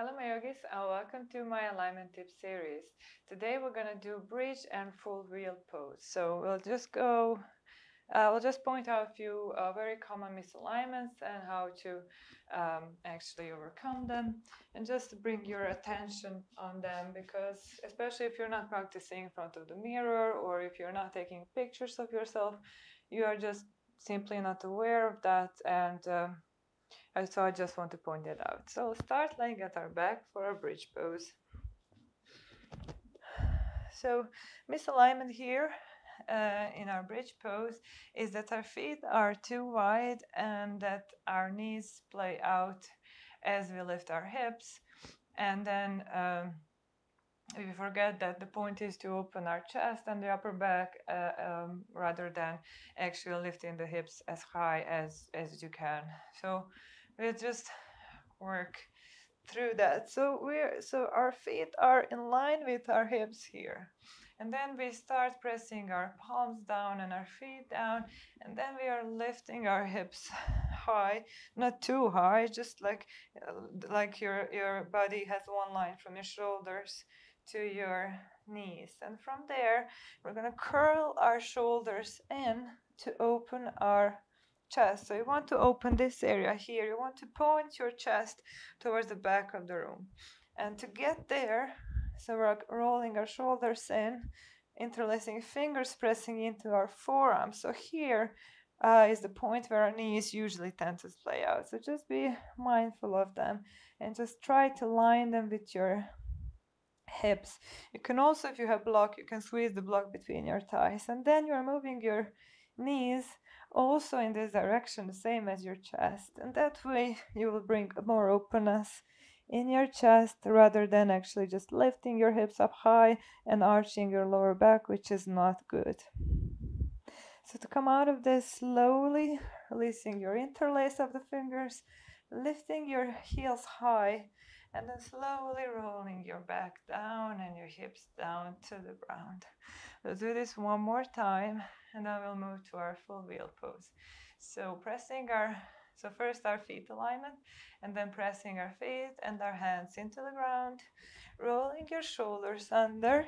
Hello my yogis, welcome to my alignment tips series. Today we're going to do bridge and full wheel pose. So we'll just point out a few very common misalignments and how to actually overcome them, and just to bring your attention on them, because especially if you're not practicing in front of the mirror or if you're not taking pictures of yourself, you are just simply not aware of that, and so I just want to point it out. So we'll start lying at our back for a bridge pose. So misalignment here in our bridge pose is that our feet are too wide and that our knees splay out as we lift our hips. And then we forget that the point is to open our chest and the upper back rather than actually lifting the hips as high as you can. So we'll just work through that. So our feet are in line with our hips here, and then we start pressing our palms down and our feet down, and then we are lifting our hips high, not too high, just like your body has one line from your shoulders to your knees, and from there we're going to curl our shoulders in to open our chest. So you want to open this area here. You want to point your chest towards the back of the room. And to get there, so we're rolling our shoulders in, interlacing fingers, pressing into our forearms. So here is the point where our knees usually tend to splay out. So just be mindful of them and just try to line them with your hips. You can also, if you have block, you can squeeze the block between your thighs, and then you're moving your knees also in this direction, the same as your chest, and that way you will bring more openness in your chest rather than actually just lifting your hips up high and arching your lower back, which is not good. So to come out of this slowly, releasing your interlace of the fingers, lifting your heels high, and then slowly rolling your back down and your hips down to the ground. We'll do this one more time, and then we'll move to our full wheel pose. So first our feet alignment, and then pressing our feet and our hands into the ground, rolling your shoulders under,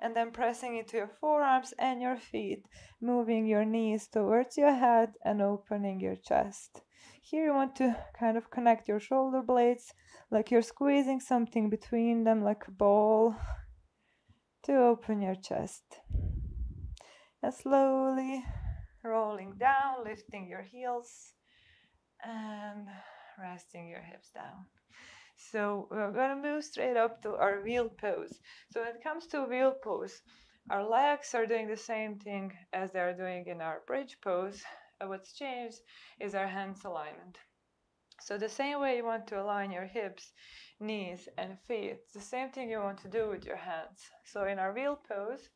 and then pressing into your forearms and your feet, moving your knees towards your head and opening your chest. Here you want to kind of connect your shoulder blades, like you're squeezing something between them, like a ball, to open your chest. And slowly rolling down, lifting your heels and resting your hips down. So we're going to move straight up to our wheel pose. So when it comes to wheel pose, our legs are doing the same thing as they're doing in our bridge pose. What's changed is our hands alignment. So the same way you want to align your hips, knees, and feet, the same thing you want to do with your hands. So in our wheel pose,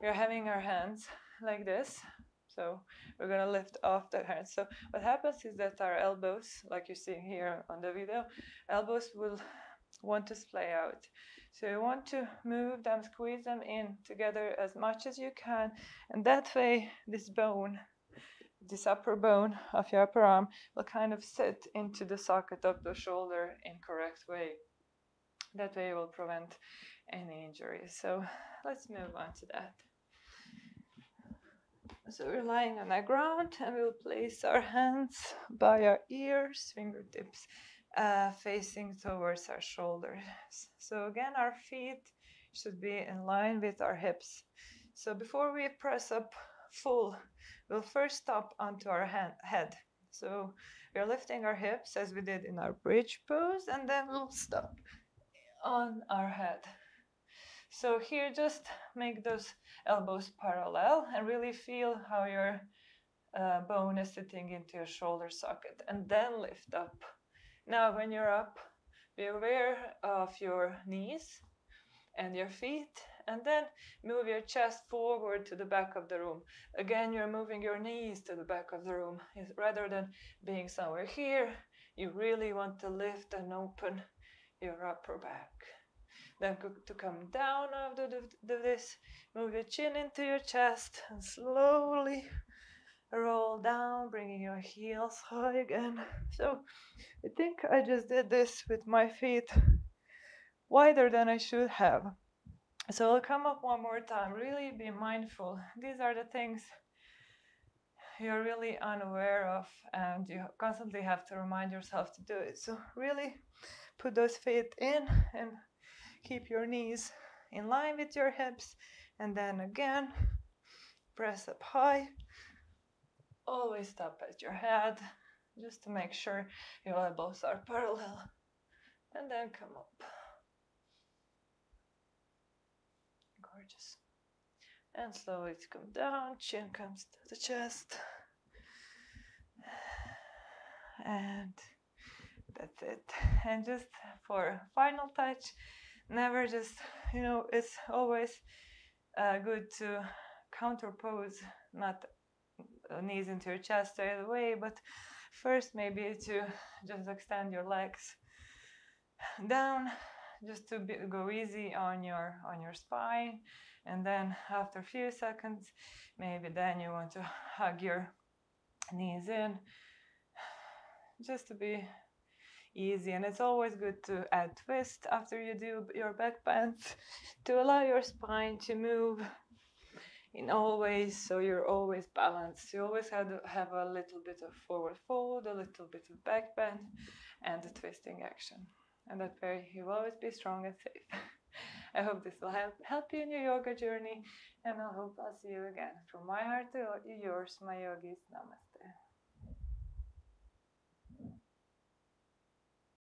we're having our hands like this. So we're going to lift off the hands. So what happens is that our elbows, like you see here on the video, elbows will want to splay out. So you want to move them, squeeze them in together as much as you can. And that way, this bone, this upper bone of your upper arm will kind of sit into the socket of the shoulder in correct way. That way it will prevent any injuries. So let's move on to that. So we're lying on the ground, and we'll place our hands by our ears, fingertips facing towards our shoulders. So again, our feet should be in line with our hips. So before we press up full, we'll first stop onto our head. So we're lifting our hips as we did in our bridge pose, and then we'll stop on our head. So here, just make those elbows parallel and really feel how your bone is sitting into your shoulder socket, and then lift up. Now when you're up, be aware of your knees and your feet, and then move your chest forward to the back of the room. Again, you're moving your knees to the back of the room. Rather than being somewhere here, you really want to lift and open your upper back. Then to come down after this, move your chin into your chest and slowly roll down, bringing your heels high again. So I think I just did this with my feet wider than I should have. So I'll come up one more time. Really be mindful. These are the things you're really unaware of, and you constantly have to remind yourself to do it. So really put those feet in and keep your knees in line with your hips, and then again press up high. Always stop at your head just to make sure your elbows are parallel, and then come up. Gorgeous. And slowly to come down, chin comes to the chest. And that's it. And just for final touch, never just, it's always good to counter pose, not knees into your chest straight away, but first maybe to just extend your legs down, just to go easy on your spine, and then after a few seconds, maybe then you want to hug your knees in, just to be easy. And it's always good to add twist after you do your back bends to allow your spine to move in all ways, so you're always balanced. You always have to have a little bit of forward fold, a little bit of back bend, and a twisting action. And that way you will always be strong and safe. I hope this will help you in your yoga journey, and I hope I'll see you again. From my heart to yours, my yogis. Namaste.